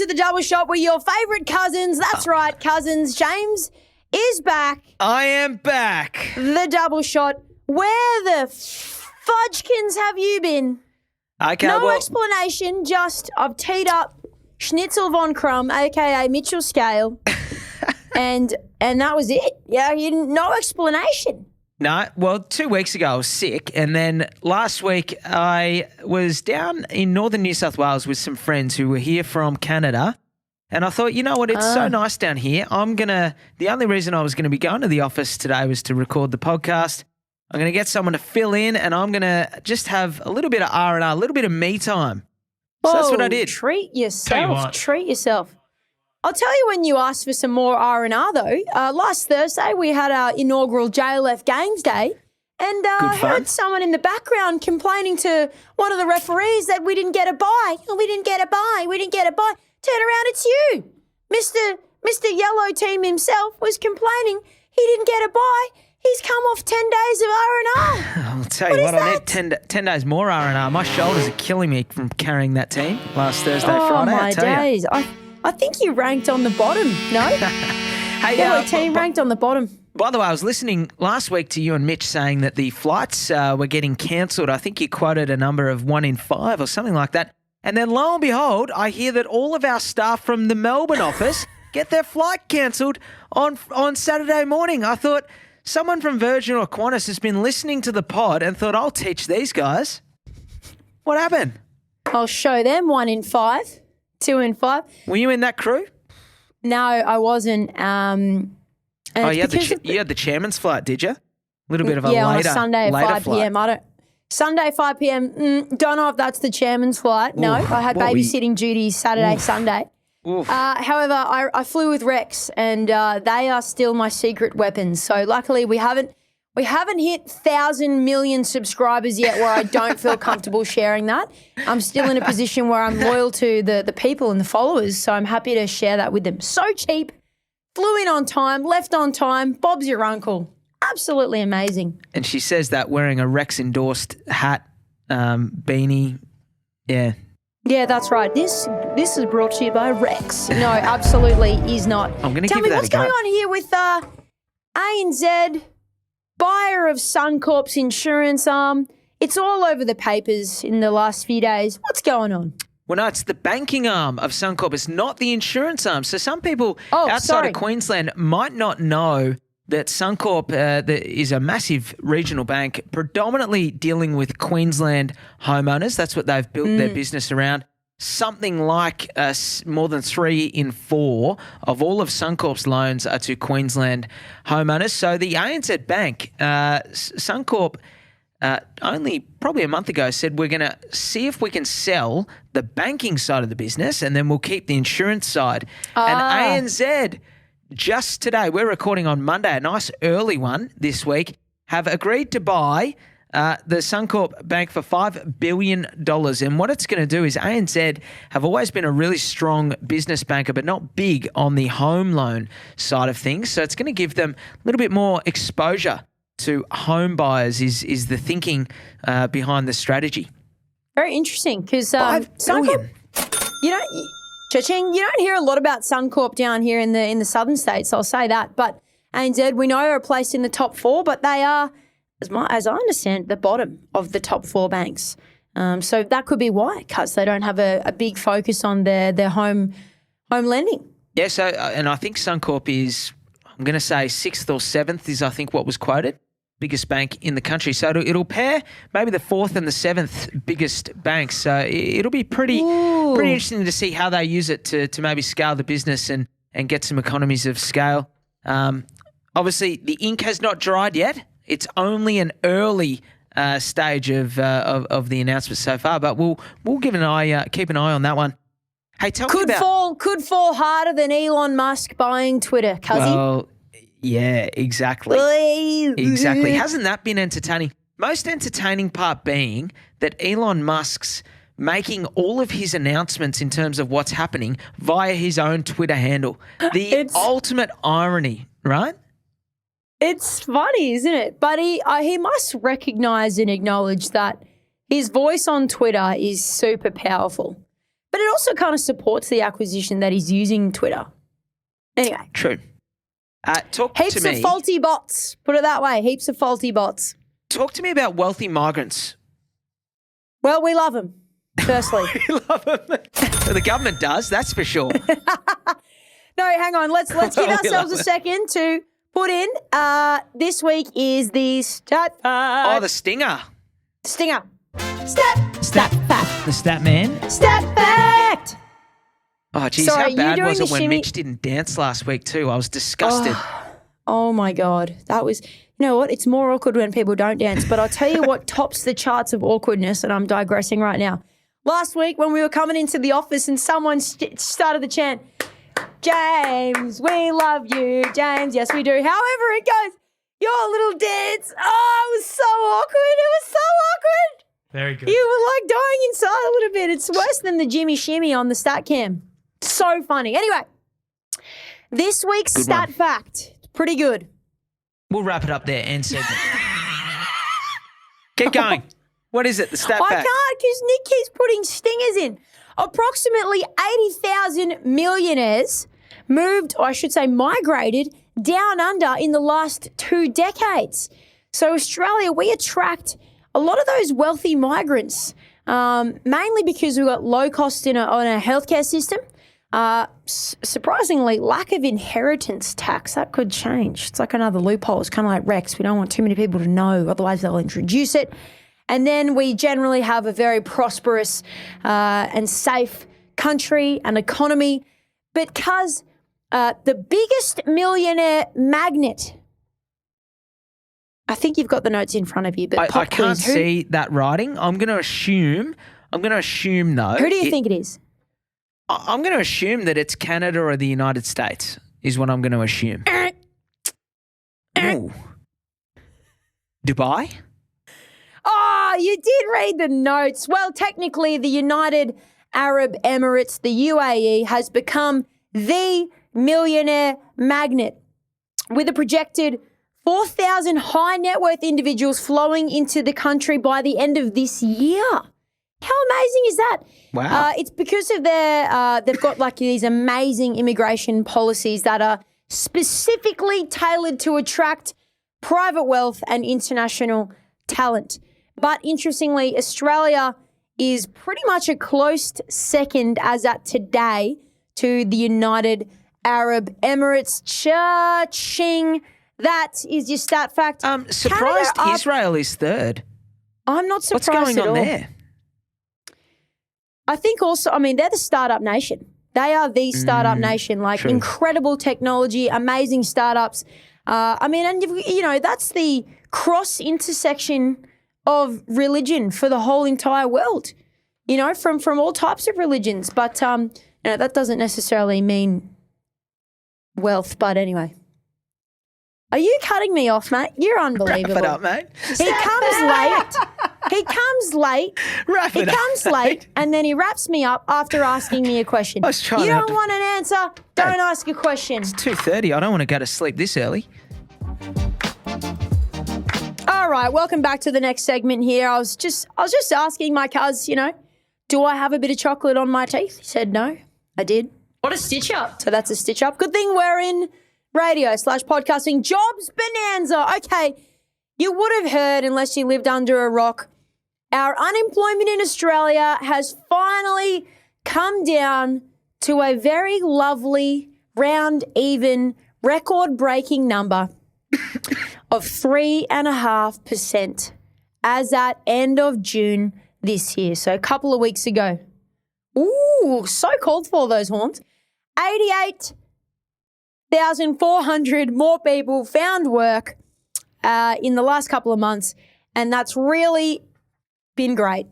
to the Double Shot with your favourite cousins. That's right, cousins. James is back. I am back. The Double Shot. Where the fudgekins have you been? Okay, No explanation, just I've teed up Schnitzel von Krumm, a.k.a. Mitchell Scale, and that was it. Yeah, no explanation. No, well, 2 weeks ago I was sick, and then last week I was down in northern New South Wales with some friends who were here from Canada, and I thought, you know what, it's so nice down here. The only reason I was going to be going to the office today was to record the podcast. I'm going to get someone to fill in, and I'm going to just have a little bit of R&R, a little bit of me time. So that's what I did. Treat yourself. I'll tell you when you asked for some more R&R though. Last Thursday we had our inaugural JLF Games Day, and I heard someone in the background complaining to one of the referees that we didn't get a bye. We didn't get a bye. Turn around, it's you. Mr. Yellow Team himself was complaining he didn't get a bye. He's come off 10 days of R&R. I'll tell you what, I need 10 days more R&R. My shoulders are killing me from carrying that team last Thursday, Friday. Oh, my days. I think you ranked on the bottom, no? Hey, Yellow Team ranked on the bottom. By the way, I was listening last week to you and Mitch saying that the flights were getting cancelled. I think you quoted a number of 1 in 5 or something like that. And then lo and behold, I hear that all of our staff from the Melbourne office get their flight cancelled on Saturday morning. I thought someone from Virgin or Qantas has been listening to the pod and thought, I'll teach these guys. What happened? I'll show them 1 in 5. 2 in 5. Were you in that crew? No, I wasn't. You had the chairman's flight, did you? A little bit of a later on a Sunday at 5 flight. p.m. Sunday 5 p.m. Don't know if that's the chairman's flight. No, I had babysitting duties Saturday, Sunday. However, I flew with Rex, and they are still my secret weapons. So luckily, we haven't hit 1,000 million subscribers yet where I don't feel comfortable sharing that. I'm still in a position where I'm loyal to the people and the followers, so I'm happy to share that with them. So cheap, flew in on time, left on time, Bob's your uncle. Absolutely amazing. And she says that wearing a Rex-endorsed hat, beanie, yeah. Yeah, that's right. This is brought to you by Rex. No, absolutely is not. I'm going to Tell give me that what's a go. going on here with ANZ, buyer of Suncorp's insurance arm. It's all over the papers in the last few days. What's going on? Well, no, it's the banking arm of Suncorp. It's not the insurance arm. So some people outside of Queensland might not know that Suncorp is a massive regional bank predominantly dealing with Queensland homeowners. That's what they've built their business around. Something like more than 3 in 4 of all of Suncorp's loans are to Queensland homeowners. So the ANZ Bank, Suncorp, only probably a month ago said we're going to see if we can sell the banking side of the business and then we'll keep the insurance side. And ANZ, just today, we're recording on Monday, a nice early one this week, have agreed to buy the Suncorp Bank for $5 billion. And what it's going to do is ANZ have always been a really strong business banker, but not big on the home loan side of things. So it's going to give them a little bing more exposure to home buyers is the thinking behind the strategy. Very interesting because $5 billion. Cha-ching, you don't hear a lot about Suncorp down here in the southern states, I'll say that. But ANZ, we know, are placed in the top 4, but they are, as I understand, the bottom of the top 4 banks. So that could be why, because they don't have a big focus on their home lending. Yeah, so and I think Suncorp is, I'm going to say 6th or 7th is I think what was quoted, biggest bank in the country. So it'll pair maybe the 4th and the 7th biggest banks. So it'll be pretty interesting to see how they use it to maybe scale the business and get some economies of scale. Obviously, the ink has not dried yet. It's only an early stage of the announcement so far, but we'll keep an eye on that one. Hey, tell me about could fall harder than Elon Musk buying Twitter, cuzzy. Well, yeah, exactly. Exactly. Hasn't that been entertaining? Most entertaining part being that Elon Musk's making all of his announcements in terms of what's happening via his own Twitter handle. The ultimate irony, right? It's funny, isn't it? But he must recognise and acknowledge that his voice on Twitter is super powerful. But it also kind of supports the acquisition that he's using Twitter. Anyway. True. Talk Heaps to me. of faulty bots. Put it that way. Heaps of faulty bots. Talk to me about wealthy migrants. Well, we love them, firstly. We love them. The government does, that's for sure. No, hang on. Let's give ourselves a second to put in. This week is the stat fact. Oh, the stinger. Stinger. Stat fact. The stat man. Stat fact. Oh, geez, Sorry, how bad was it when shimmy? Mitch didn't dance last week too? I was disgusted. Oh my God. That was, you know what? It's more awkward when people don't dance. But I'll tell you what tops the charts of awkwardness, and I'm digressing right now. Last week when we were coming into the office and someone started the chant, James, we love you, James. Yes, we do. However it goes, your little dance. Oh, it was so awkward. It was so awkward. Very good. You were like dying inside a little bit. It's worse than the Jimmy Shimmy on the stat cam. So funny. Anyway, this week's stat fact, pretty good. We'll wrap it up there and segment. Keep going. What is it, the stat fact? I can't because Nick keeps putting stingers in. Approximately 80,000 millionaires moved, or I should say migrated, down under in the last 2 decades. So Australia, we attract a lot of those wealthy migrants, mainly because we've got low cost on our healthcare system. Surprisingly, lack of inheritance tax. That could change. It's like another loophole. It's kind of like Rex. We don't want too many people to know, otherwise they'll introduce it. And then we generally have a very prosperous and safe country and economy because the biggest millionaire magnet, I think you've got the notes in front of you, but I can't see that writing. I'm going to assume though. Who do you think it is? I'm going to assume that it's Canada or the United States is what I'm going to assume. Ooh. Dubai? Oh, you did read the notes. Well, technically, the United Arab Emirates, the UAE, has become the millionaire magnet with a projected 4,000 high net worth individuals flowing into the country by the end of this year. How amazing is that? Wow. It's because of they've got like these amazing immigration policies that are specifically tailored to attract private wealth and international talent. But interestingly, Australia is pretty much a close second as at today to the United Arab Emirates. Cha-ching. That is your stat fact. Surprised Israel is third. I'm not surprised What's going at on all. there? I think also, they're the startup nation. They are the startup nation, like true. incredible technology, amazing startups. And that's the cross intersection of religion for the whole entire world, from all types of religions. But, that doesn't necessarily mean wealth. But anyway. Are you cutting me off, mate? You're unbelievable. Wrap it up, mate. He comes late. He comes late. Wrap it He up, comes mate. late, and then he wraps me up after asking me a question. I was trying You to don't want an answer? Don't ask a question. It's 2:30. I don't want to go to sleep this early. All right, welcome back to the next segment here. I was just asking my cuz, do I have a bit of chocolate on my teeth? He said no. I did. What a stitch up. So that's a stitch up. Good thing we're in radio/podcasting jobs bonanza. Okay, you would have heard, unless you lived under a rock, our unemployment in Australia has finally come down to a very lovely, round, even, record-breaking number of 3.5% as at end of June this year. So a couple of weeks ago. Ooh, so called for those horns. 88,400 more people found work in the last couple of months, and that's really been great.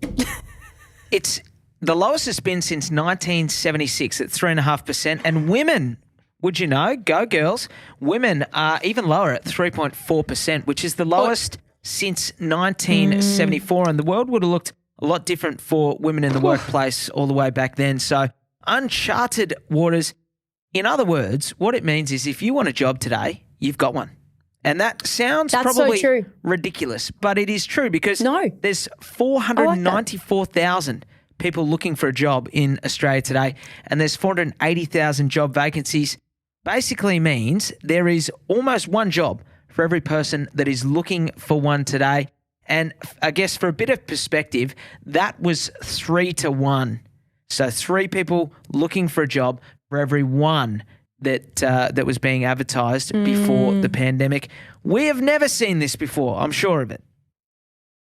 It's the lowest it's been since 1976 at 3.5%. And women, would you know, go girls, women are even lower at 3.4%, which is the lowest since 1974. And the world would have looked a lot different for women in the workplace all the way back then. So uncharted waters. In other words, what it means is if you want a job today, you've got one. And that sounds probably true. ridiculous, but it is true because No. there's 494,000 people looking for a job in Australia today, and there's 480,000 job vacancies. Basically means there is almost one job for every person that is looking for one today. And I guess for a bit of perspective, that was 3 to 1. So 3 people looking for a job for every one that was being advertised before the pandemic. We have never seen this before, I'm sure of it.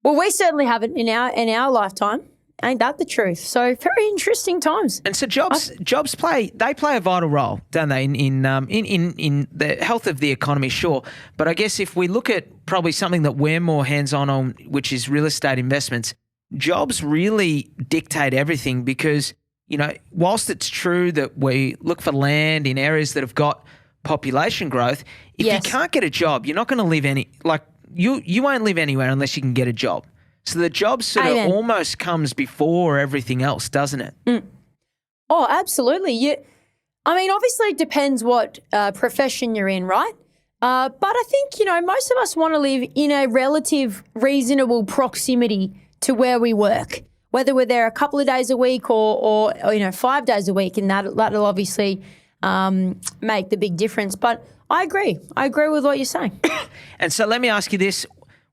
Well, we certainly haven't in our lifetime. Ain't that the truth? So very interesting times. And so jobs play a vital role, don't they, in the health of the economy, sure. But I guess if we look at probably something that we're more hands-on, which is real estate investments, jobs really dictate everything because, you know, whilst it's true that we look for land in areas that have got population growth, if you can't get a job, you're not going to live you won't live anywhere unless you can get a job. So the job sort of almost comes before everything else, doesn't it? Mm. Oh, absolutely. Obviously it depends what profession you're in, right? But I think, you know, most of us want to live in a relative reasonable proximity to where we work, whether we're there a couple of days a week or 5 days a week, and that'll obviously make the big difference. But I agree with what you're saying. And so let me ask you this.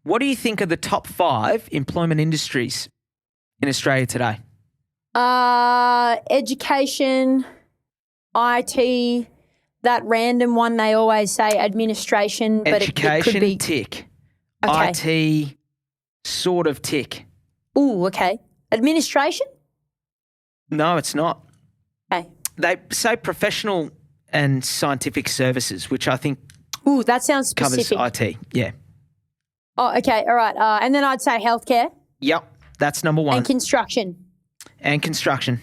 What do you think are the top 5 employment industries in Australia today? Education, IT, that random one they always say, administration. Education, but it could be tick. Okay. IT, sort of tick. Ooh, okay. Administration? No, it's not. Okay. They say professional and scientific services, which I think that sounds specific. Covers IT, yeah. Oh, okay, all right. And then I'd say healthcare. Yep, that's number 1. And construction.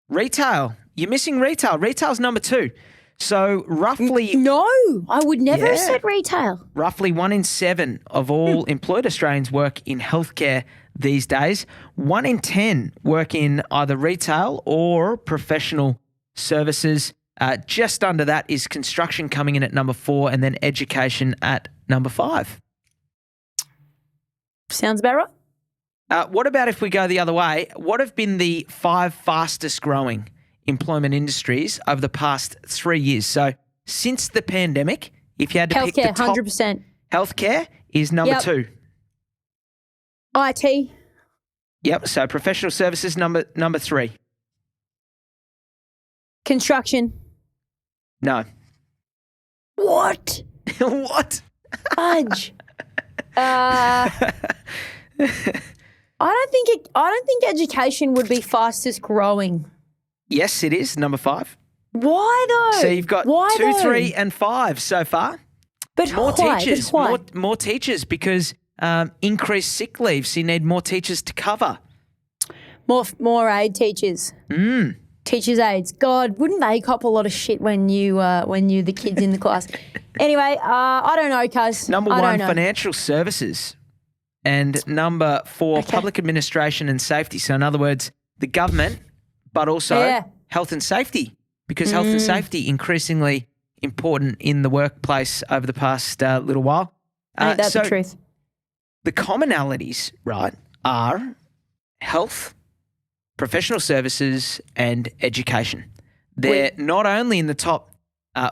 Retail. You're missing retail. Retail's number 2. So roughly... No, I would never have said retail. Roughly 1 in 7 of all employed Australians work in healthcare these days. 1 in 10 work in either retail or professional services. Just under that is construction coming in at number 4 and then education at number 5. Sounds about right. What about if we go the other way? What have been the 5 fastest growing employment industries over the past 3 years? So since the pandemic, if you had to pick the top... 100%. Healthcare is number 2. IT. Yep, so professional services number 3. Construction. No. What? What? Fudge. I don't think education would be fastest growing. Yes, it is number 5. Why though? So you've got 2, 3, and 5 so far. But more why? teachers, But why? more teachers because increased sick leave. So you need more teachers to cover. More aid teachers. Teachers' aides. God, wouldn't they cop a lot of shit when you the kids in the class? Anyway, I don't know, cuz. Number 1, financial services. And number 4, public administration and safety. So in other words, the government, but also health and safety, because health and safety increasingly important in the workplace over the past little while. Ain't that the truth? The commonalities, right, are health, professional services and education. They're not only in the top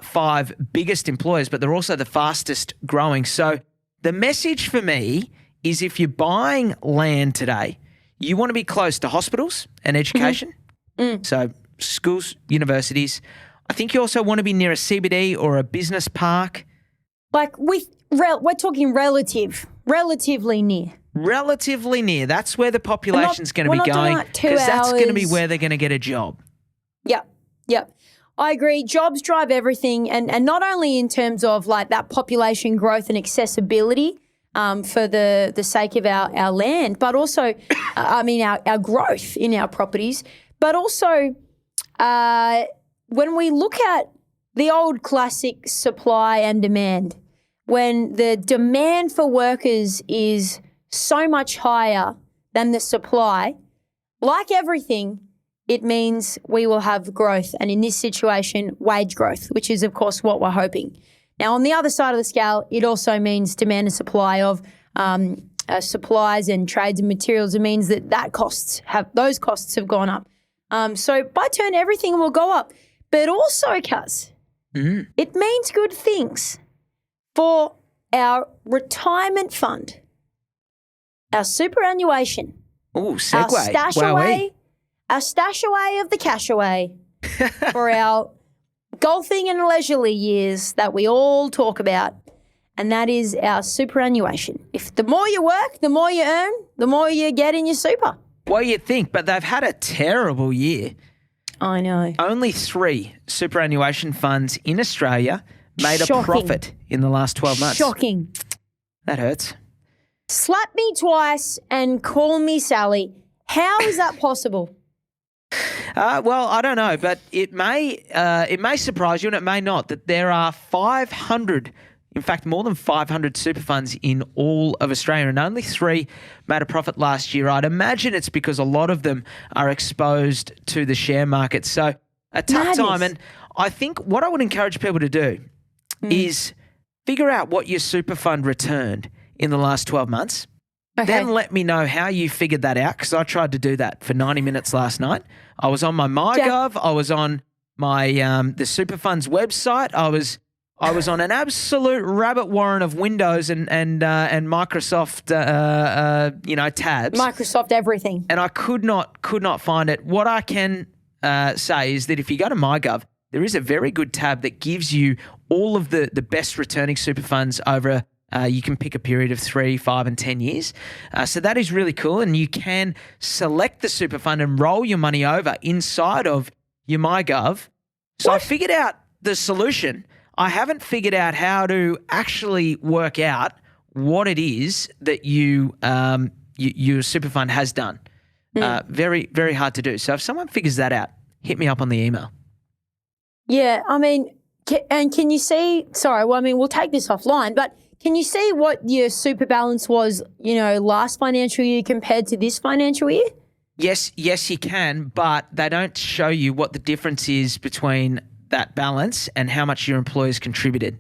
5 biggest employers, but they're also the fastest growing. So the message for me is if you're buying land today, you want to be close to hospitals and education. So schools, universities. I think you also want to be near a CBD or a business park. Like we're talking relatively near. Relatively near. That's where the population's going to be going because that's going to be where they're going to get a job. Yep. I agree. Jobs drive everything, and not only in terms of like that population growth and accessibility for the sake of our land, but also, our growth in our properties, but also when we look at the old classic supply and demand, when the demand for workers is so much higher than the supply, like everything, it means we will have growth. And in this situation, wage growth, which is, of course, what we're hoping. Now, on the other side of the scale, it also means demand and supply of supplies and trades and materials, it means that those costs have gone up. So by turn, everything will go up. But also, Kaz, it means good things for our retirement fund, our superannuation, segue. Our stash away of the cash away for our golfing and leisurely years that we all talk about, and that is our superannuation. If the more you work, the more you earn, the more you get in your super. Well, you think, but they've had a terrible year. I know. Only 3 superannuation funds in Australia made a profit in the last 12 months. Shocking. That hurts. Slap me twice and call me Sally. How is that possible? Well, I don't know, but it may surprise you and it may not that there are 500, in fact, more than 500 super funds in all of Australia, and only 3 made a profit last year. I'd imagine it's because a lot of them are exposed to the share market. So a tough time. And I think what I would encourage people to do is figure out what your super fund returned in the last 12 months. Okay. Then let me know how you figured that out, because I tried to do that for 90 minutes last night. I was on my MyGov. I was on my the super fund's website. I was on an absolute rabbit warren of Windows and Microsoft tabs. Microsoft everything. And I could not find it. What I can say is that if you go to MyGov, there is a very good tab that gives you all of the best returning super funds over. You can pick a period of 3, 5, and 10 years. So that is really cool. And you can select the super fund and roll your money over inside of your MyGov. So I figured out the solution. I haven't figured out how to actually work out what it is that your super fund has done. Very, very hard to do. So if someone figures that out, hit me up on the email. Yeah, I mean, and can you see, we'll take this offline, but can you see what your super balance was, last financial year compared to this financial year? Yes, you can, but they don't show you what the difference is between that balance and how much your employers contributed.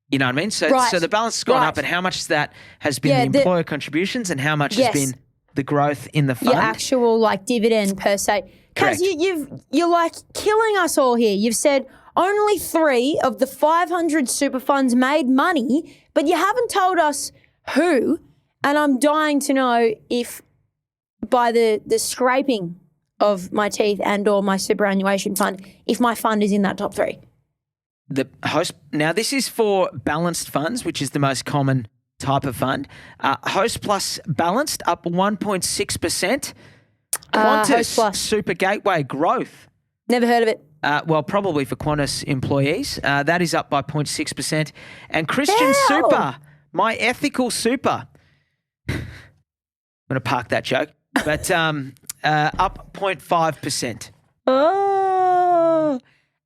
You know what I mean? So the balance has gone up, and how much of that has been the employer contributions and how much has been the growth in the fund. Your actual dividend per se. Because you're killing us all here. You've said only 3 of the 500 super funds made money, but you haven't told us who, and I'm dying to know if by the scraping of my teeth and or my superannuation fund, if my fund is in that top 3. Now this is for balanced funds, which is the most common type of fund. Host Plus Balanced up 1.6%. Qantas Super Gateway Growth. Never heard of it. Well, probably for Qantas employees. That is up by 0.6%. And Christian Super, My Ethical Super. I'm going to park that joke. But up 0.5%. Oh.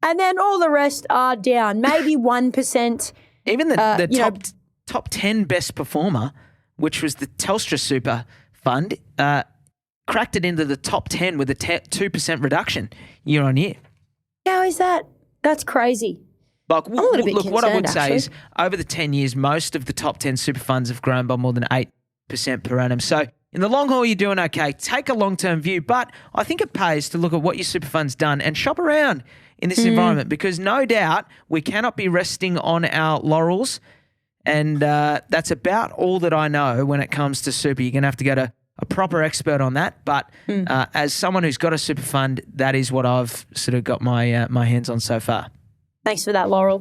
And then all the rest are down, maybe 1%. Even the top 10 best performer, which was the Telstra Super Fund, cracked it into the top 10 with a 2% reduction year on year. How is that? That's crazy. What I would say is over the 10 years, most of the top 10 super funds have grown by more than 8% per annum. So in the long haul, you're doing okay. Take a long-term view, but I think it pays to look at what your super fund's done and shop around in this environment, because no doubt we cannot be resting on our laurels, and that's about all that I know when it comes to super. You're going to have to go to a proper expert on that, but as someone who's got a super fund, that is what I've sort of got my my hands on so far. Thanks for that, Laurel.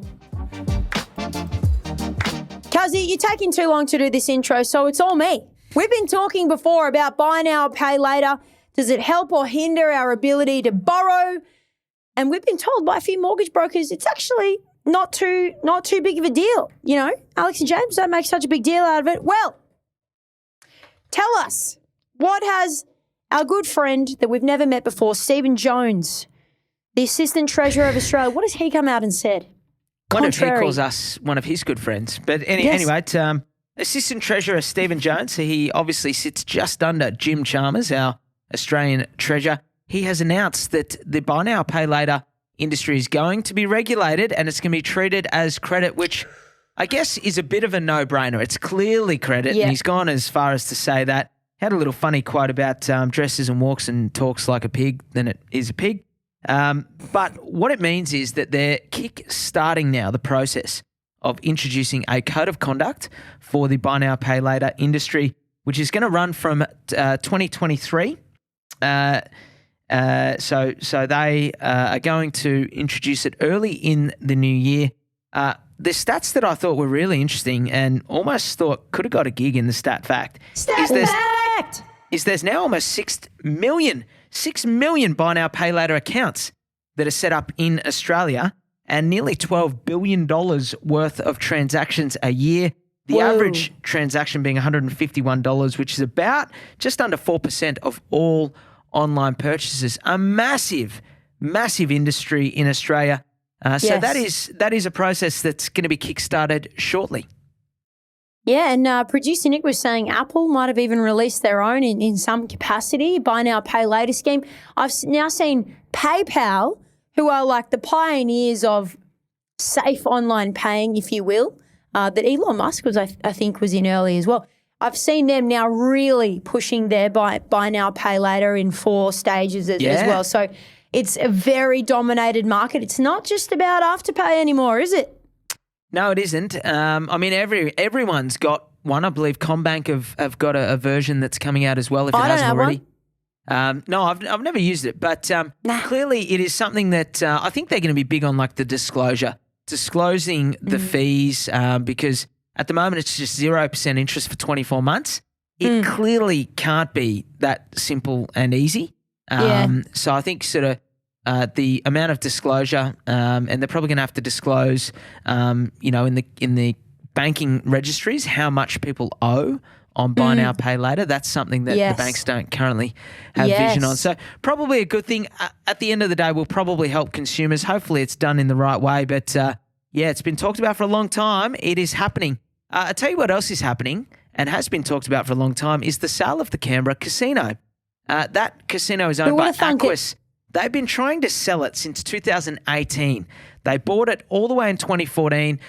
Kazzy, you're taking too long to do this intro, so it's all me. We've been talking before about buy now, pay later. Does it help or hinder our ability to borrow? And we've been told by a few mortgage brokers it's actually not too big of a deal. Alex and James don't make such a big deal out of it. Well, tell us, what has our good friend that we've never met before, Stephen Jones, the Assistant Treasurer of Australia, what has he come out and said? Wonder if he calls us one of his good friends. But anyway, Assistant Treasurer Stephen Jones, he obviously sits just under Jim Chalmers, our Australian Treasurer. He has announced that the buy now, pay later industry is going to be regulated and it's going to be treated as credit, which I guess, is a bit of a no-brainer. It's clearly credit, and he's gone as far as to say that. Had a little funny quote about dresses and walks and talks like a pig, then it is a pig. But what it means is that they're kick-starting now the process of introducing a code of conduct for the buy now, pay later industry, which is going to run from 2023. So they are going to introduce it early in the new year. The stats that I thought were really interesting and almost thought could have got a gig in the stat fact is there's now almost 6 million buy now, pay later accounts that are set up in Australia and nearly $12 billion worth of transactions a year. The average transaction being $151, which is about just under 4% of all online purchases. A massive, massive industry in Australia. So that is a process that's going to be kickstarted shortly. Yeah, and producer Nick was saying Apple might have even released their own in some capacity, buy now, pay later scheme. I've now seen PayPal, who are like the pioneers of safe online paying, if you will, that Elon Musk was, I think, was in early as well. I've seen them now really pushing their buy now, pay later in 4 stages as well. So it's a very dominated market. It's not just about Afterpay anymore, is it? No, it isn't. I mean, everyone's got one. I believe CommBank have got a version that's coming out as well, if it hasn't already. No, I've never used it, but clearly it is something that I think they're going to be big on, like the disclosing the fees, because at the moment it's just 0% interest for 24 months. It clearly can't be that simple and easy. So I think sort of the amount of disclosure, and they're probably going to have to disclose, in the banking registries how much people owe on buy now, pay later. That's something that the banks don't currently have vision on. So probably a good thing. At the end of the day, will probably help consumers. Hopefully it's done in the right way. But it's been talked about for a long time. It is happening. I'll tell you what else is happening and has been talked about for a long time is the sale of the Canberra casino. That casino is owned by Aquis. They've been trying to sell it since 2018. They bought it all the way in 2014,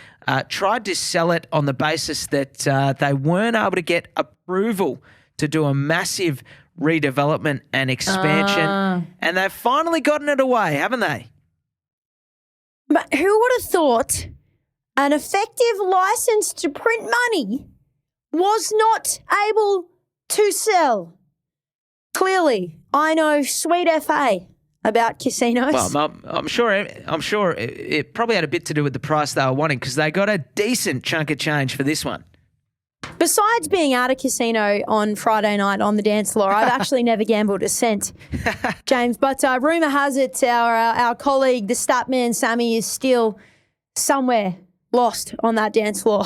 tried to sell it on the basis that they weren't able to get approval to do a massive redevelopment and expansion. And they've finally gotten it away, haven't they? But who would have thought an effective license to print money was not able to sell? Clearly, I know sweet FA about casinos. Well, I'm sure it probably had a bit to do with the price they were wanting, because they got a decent chunk of change for this one. Besides being at a casino on Friday night on the dance floor, I've actually never gambled a cent, James. But rumour has it our colleague, the stat man Sammy, is still somewhere lost on that dance floor.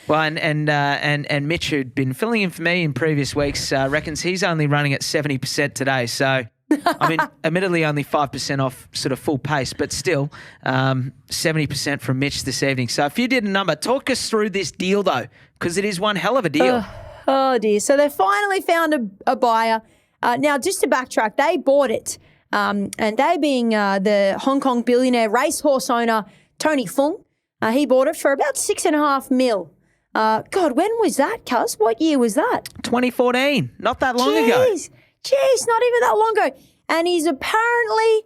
Well, and Mitch, who'd been filling in for me in previous weeks, reckons he's only running at 70% today. So, I mean, admittedly only 5% off sort of full pace, but still 70% from Mitch this evening. So if you did a number, talk us through this deal though, because it is one hell of a deal. Oh dear. So they finally found a buyer. Now, just to backtrack, they bought it, and they being the Hong Kong billionaire racehorse owner Tony Fung, he bought it for about $6.5 million. God, when was that, cuz? What year was that? 2014. Not that long ago. Jeez, not even that long ago. And he's apparently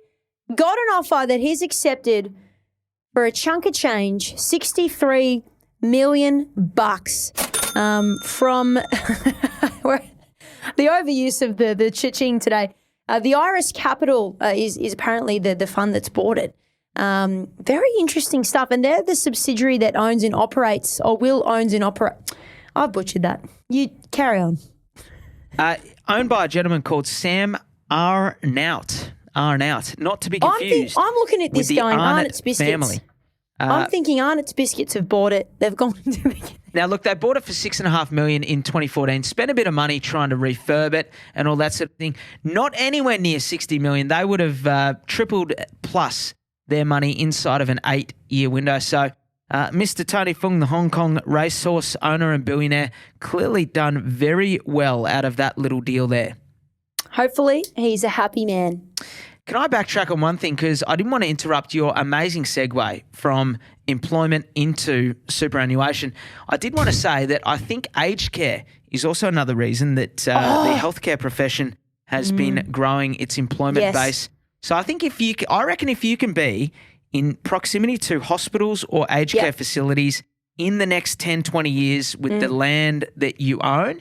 got an offer that he's accepted for a chunk of change, $63 million from the overuse of the cha-ching today. The Iris Capital is apparently the fund that's bought it. Very interesting stuff. And they're the subsidiary that owns and operates, or will owns and operate. I've butchered that. You carry on. Owned by a gentleman called Sam Arnout. Not to be confused. I'm looking at this going, Arnott's Biscuits. Family. I'm thinking Arnott's Biscuits have bought it. They've gone to Now, look, they bought it for $6.5 million in 2014, spent a bit of money trying to refurb it and all that sort of thing. Not anywhere near $60 million. They would have tripled plus their money inside of an 8-year window. So Mr. Tony Fung, the Hong Kong racehorse owner and billionaire, clearly done very well out of that little deal there. Hopefully, he's a happy man. Can I backtrack on one thing? Because I didn't want to interrupt your amazing segue from employment into superannuation. I did want to say that I think aged care is also another reason that the healthcare profession has been growing its employment base. So I think I reckon if you can be in proximity to hospitals or aged care facilities in the next 10, 20 years with the land that you own,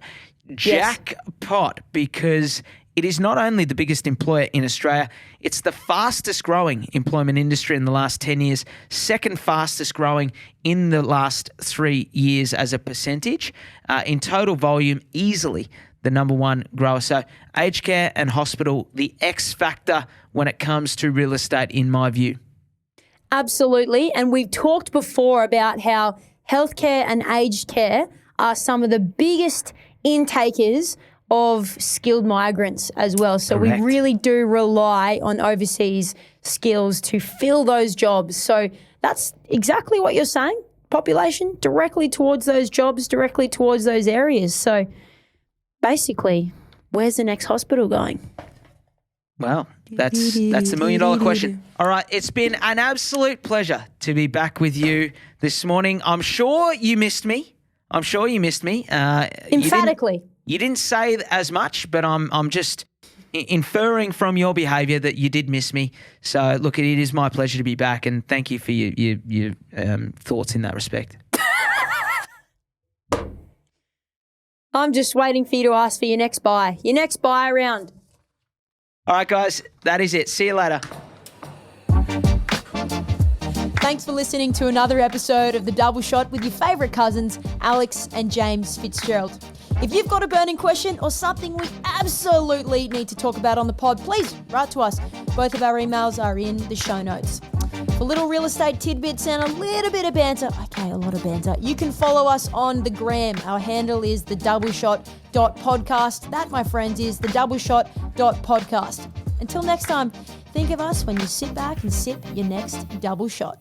jackpot, because it is not only the biggest employer in Australia, it's the fastest growing employment industry in the last 10 years, second fastest growing in the last 3 years as a percentage. In total volume, easily the number one grower. So aged care and hospital, the X factor when it comes to real estate, in my view. Absolutely. And we've talked before about how healthcare and aged care are some of the biggest intakers of skilled migrants as well. So we really do rely on overseas skills to fill those jobs. So that's exactly what you're saying. Population directly towards those jobs, directly towards those areas. So basically, where's the next hospital going? Well, that's the $1 million question. All right, it's been an absolute pleasure to be back with you this morning. I'm sure you missed me. Emphatically. You didn't say as much, but I'm just inferring from your behaviour that you did miss me. So, look, it is my pleasure to be back, and thank you for your thoughts in that respect. I'm just waiting for you to ask for your next buy round. All right, guys, that is it. See you later. Thanks for listening to another episode of The Double Shot with your favourite cousins, Alex and James Fitzgerald. If you've got a burning question or something we absolutely need to talk about on the pod, please write to us. Both of our emails are in the show notes. For little real estate tidbits and a little bit of banter, a lot of banter, you can follow us on the gram. Our handle is thedoubleshot.podcast. That, my friends, is thedoubleshot.podcast. Until next time, think of us when you sit back and sip your next double shot.